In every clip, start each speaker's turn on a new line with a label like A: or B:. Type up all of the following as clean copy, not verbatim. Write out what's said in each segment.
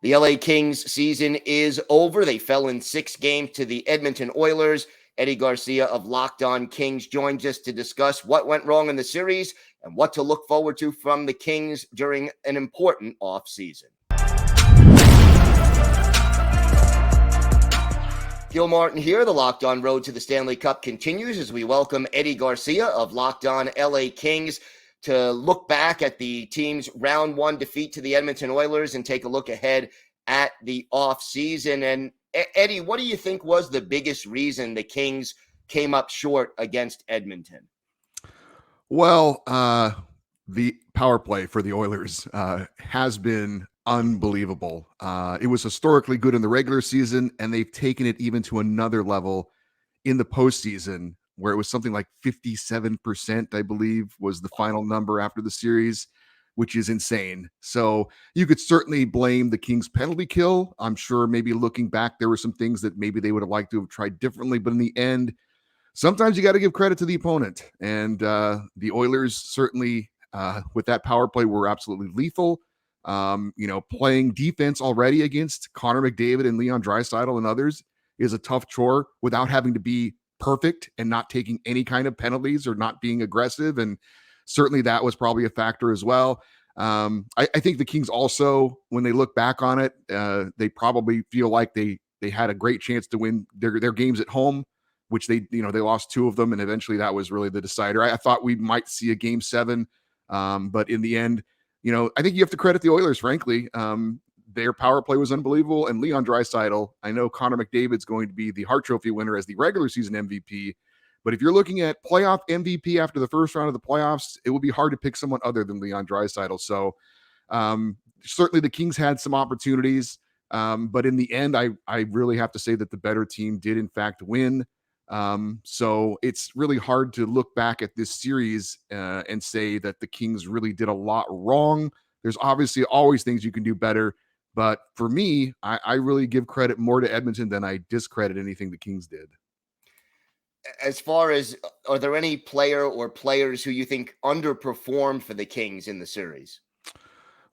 A: The LA Kings season is over. They fell in 6 games to the Edmonton Oilers. Eddie Garcia of Locked On Kings joins us to discuss what went wrong in the series and what to look forward to from the Kings during an important offseason. Gil Martin here. The Locked On Road to the Stanley Cup continues as we welcome Eddie Garcia of Locked On LA Kings to look back at the team's round 1 defeat to the Edmonton Oilers and take a look ahead at the offseason. And Eddie, what do you think was the biggest reason the Kings came up short against Edmonton?
B: Well, the power play for the Oilers has been unbelievable. It was historically good in the regular season, and they've taken it even to another level in the postseason, where it was something like 57%, I believe, was the final number after the series, which is insane. So you could certainly blame the Kings penalty kill. I'm sure maybe looking back, there were some things that maybe they would have liked to have tried differently, but in the end, sometimes you got to give credit to the opponent. And the Oilers certainly, with that power play, were absolutely lethal. Playing defense already against Connor McDavid and Leon Draisaitl and others is a tough chore without having to be perfect and not taking any kind of penalties or not being aggressive. And certainly that was probably a factor as well. I think the Kings also, when they look back on it, they probably feel like they had a great chance to win their games at home, which they lost 2 of them. And eventually that was really the decider. I thought we might see a game 7. But in the end, I think you have to credit the Oilers, frankly. Their power play was unbelievable. And Leon Draisaitl, I know Connor McDavid's going to be the Hart Trophy winner as the regular season MVP. But if you're looking at playoff MVP after the first round of the playoffs, it will be hard to pick someone other than Leon Draisaitl. So certainly the Kings had some opportunities. But in the end, I really have to say that the better team did, in fact, win. So it's really hard to look back at this series and say that the Kings really did a lot wrong. There's obviously always things you can do better. But for me, I really give credit more to Edmonton than I discredit anything the Kings did.
A: As far as, are there any player or players who you think underperformed for the Kings in the series?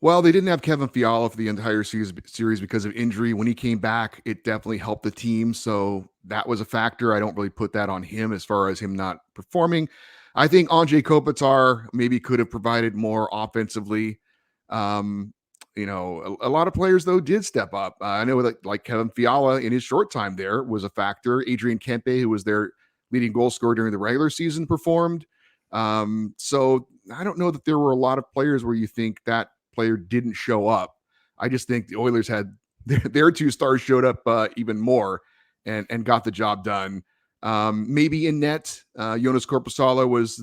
B: Well, they didn't have Kevin Fiala for the entire series because of injury. When he came back, it definitely helped the team. So that was a factor. I don't really put that on him as far as him not performing. I think Anze Kopitar maybe could have provided more offensively. A lot of players, though, did step up. I know like Kevin Fiala in his short time there was a factor. Adrian Kempe, who was their leading goal scorer during the regular season, performed. So I don't know that there were a lot of players where you think that player didn't show up. I just think the Oilers had their 2 stars showed up even more and got the job done. Maybe in net, Jonas Korpisalo was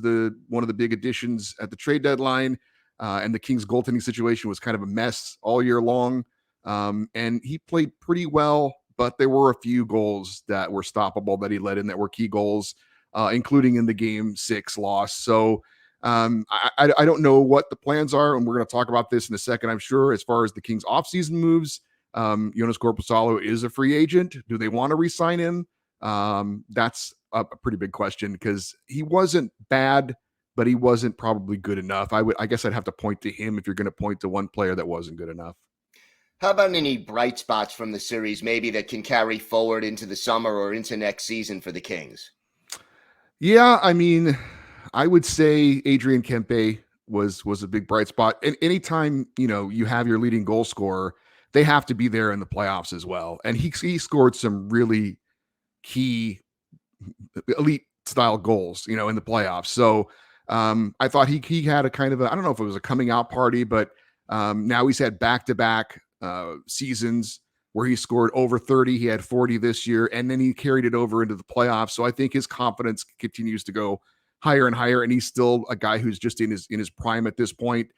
B: one of the big additions at the trade deadline. And the Kings goaltending situation was kind of a mess all year long. And he played pretty well, but there were a few goals that were stoppable that he let in that were key goals, including in the game 6 loss. So I don't know what the plans are, and we're going to talk about this in a second, I'm sure, as far as the Kings offseason moves. Jonas Korpisalo is a free agent. Do they want to re-sign him? That's a pretty big question because he wasn't bad, but he wasn't probably good enough. I guess I'd have to point to him if you're going to point to one player that wasn't good enough.
A: How about any bright spots from the series, maybe that can carry forward into the summer or into next season for the Kings?
B: Yeah, I mean, I would say Adrian Kempe was a big bright spot. And anytime, you have your leading goal scorer, they have to be there in the playoffs as well. And he scored some really key elite style goals, in the playoffs. So I thought he had a kind of I don't know if it was a coming out party, but now he's had back-to-back seasons where he scored over 30. He had 40 this year, and then he carried it over into the playoffs. So I think his confidence continues to go higher and higher, and he's still a guy who's just in his prime at this point.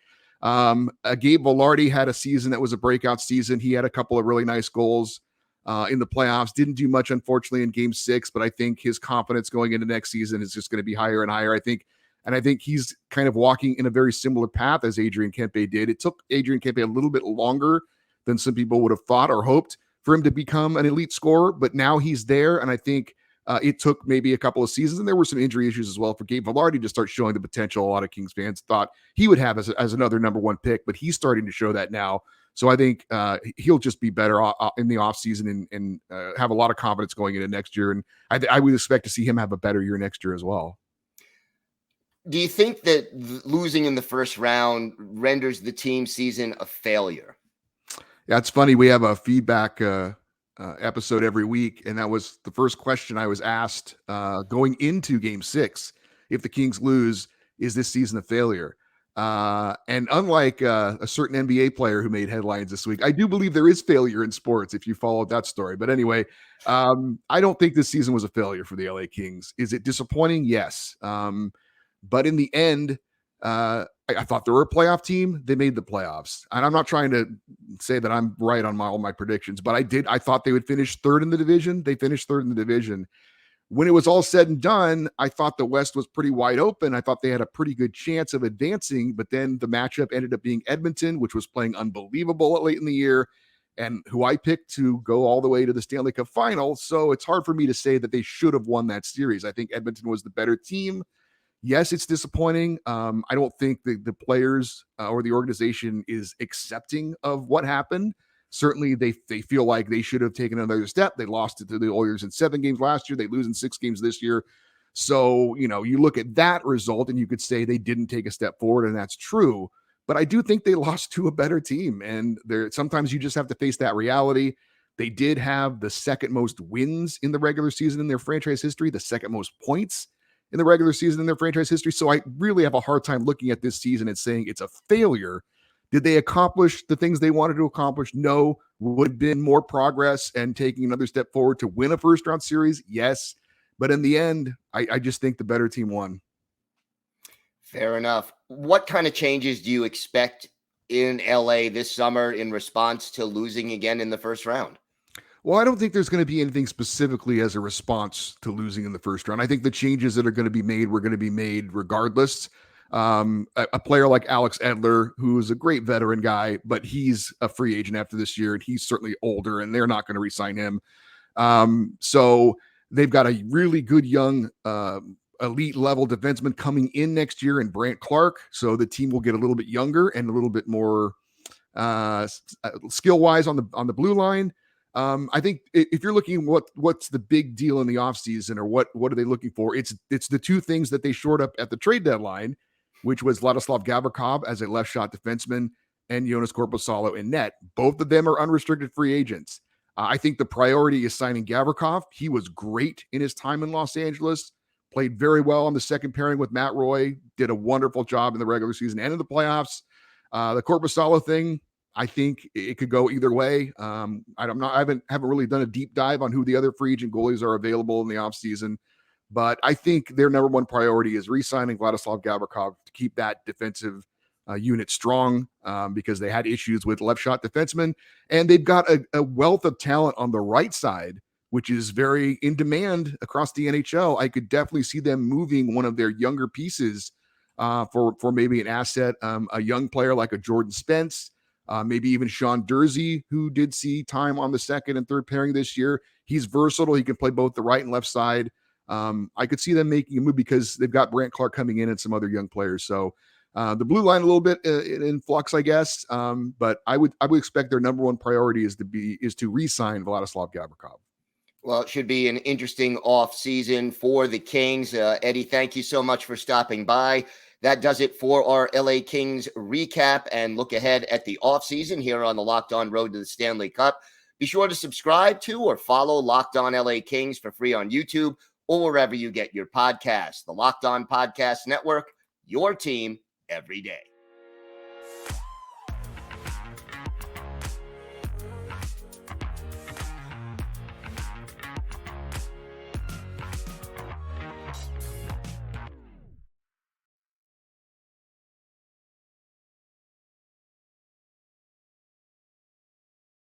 B: Gabe Vilardi had a season that was a breakout season. He had a couple of really nice goals in the playoffs. Didn't do much, unfortunately, in game 6, but I think his confidence going into next season is just going to be higher and higher. I think he's kind of walking in a very similar path as Adrian Kempe did. It took Adrian Kempe a little bit longer than some people would have thought or hoped for him to become an elite scorer, but now he's there, and I think it took maybe a couple of seasons, and there were some injury issues as well for Gabe Vilardi to start showing the potential a lot of Kings fans thought he would have as another number 1 pick, but he's starting to show that now. So I think he'll just be better in the offseason and have a lot of confidence going into next year. And I would expect to see him have a better year next year as well.
A: Do you think that losing in the first round renders the team season a failure?
B: Yeah, it's funny. We have a feedback episode every week, and that was the first question I was asked going into Game 6. If the Kings lose, is this season a failure? And unlike a certain NBA player who made headlines this week, I do believe there is failure in sports if you followed that story. But anyway, I don't think this season was a failure for the LA Kings. Is it disappointing? Yes. But in the end, I thought they were a playoff team. They made the playoffs. And I'm not trying to say that I'm right on all my predictions, but I thought they would finish third in the division. They finished third in the division. When it was all said and done, I thought the West was pretty wide open. I thought they had a pretty good chance of advancing, but then the matchup ended up being Edmonton, which was playing unbelievable late in the year, and who I picked to go all the way to the Stanley Cup final. So it's hard for me to say that they should have won that series. I think Edmonton was the better team. Yes, it's disappointing. I don't think the players or the organization is accepting of what happened. Certainly, they feel like they should have taken another step. They lost it to the Oilers in 7 games last year. They lose in 6 games this year. So, you look at that result and you could say they didn't take a step forward, and that's true. But I do think they lost to a better team. And sometimes you just have to face that reality. They did have the second most wins in the regular season in their franchise history, the second most points in the regular season in their franchise history. So I really have a hard time looking at this season and saying it's a failure. Did they accomplish the things they wanted to accomplish? No. Would have been more progress and taking another step forward to win a first round series? Yes. But in the end, I just think the better team won.
A: Fair enough. What kind of changes do you expect in LA this summer in response to losing again in the first round?
B: Well, I don't think there's going to be anything specifically as a response to losing in the first round. I think the changes that are going to be made were going to be made regardless. A player like Alex Edler, who is a great veteran guy, but he's a free agent after this year, and he's certainly older, and they're not going to re-sign him. So they've got a really good young elite level defenseman coming in next year in Brant Clark. So the team will get a little bit younger and a little bit more skill-wise on the blue line. I think if you're looking what's the big deal in the offseason or what are they looking for, it's the two things that they shored up at the trade deadline, which was Vladislav Gavrikov as a left shot defenseman and Jonas Korpisalo in net. Both of them are unrestricted free agents. I think the priority is signing Gavrikov. He was great in his time in Los Angeles, played very well on the second pairing with Matt Roy, did a wonderful job in the regular season and in the playoffs. The Korpisalo thing, I think it could go either way. I haven't really done a deep dive on who the other free agent goalies are available in the offseason, but I think their number one priority is re-signing Vladislav Gavrikov to keep that defensive unit strong because they had issues with left shot defensemen, and they've got a wealth of talent on the right side, which is very in demand across the NHL. I could definitely see them moving one of their younger pieces for maybe an asset, a young player like a Jordan Spence. Maybe even Sean Dursey, who did see time on the second and third pairing this year. He's versatile. He can play both the right and left side. I could see them making a move because they've got Brant Clark coming in and some other young players. So the blue line a little bit in flux, I guess. But I would expect their number one priority is to re-sign Vladislav Gavrikov.
A: Well, it should be an interesting off season for the Kings. Eddie, thank you so much for stopping by. That does it for our LA Kings recap and look ahead at the offseason here on the Locked On Road to the Stanley Cup. Be sure to subscribe to or follow Locked On LA Kings for free on YouTube or wherever you get your podcasts. The Locked On Podcast Network, your team every day.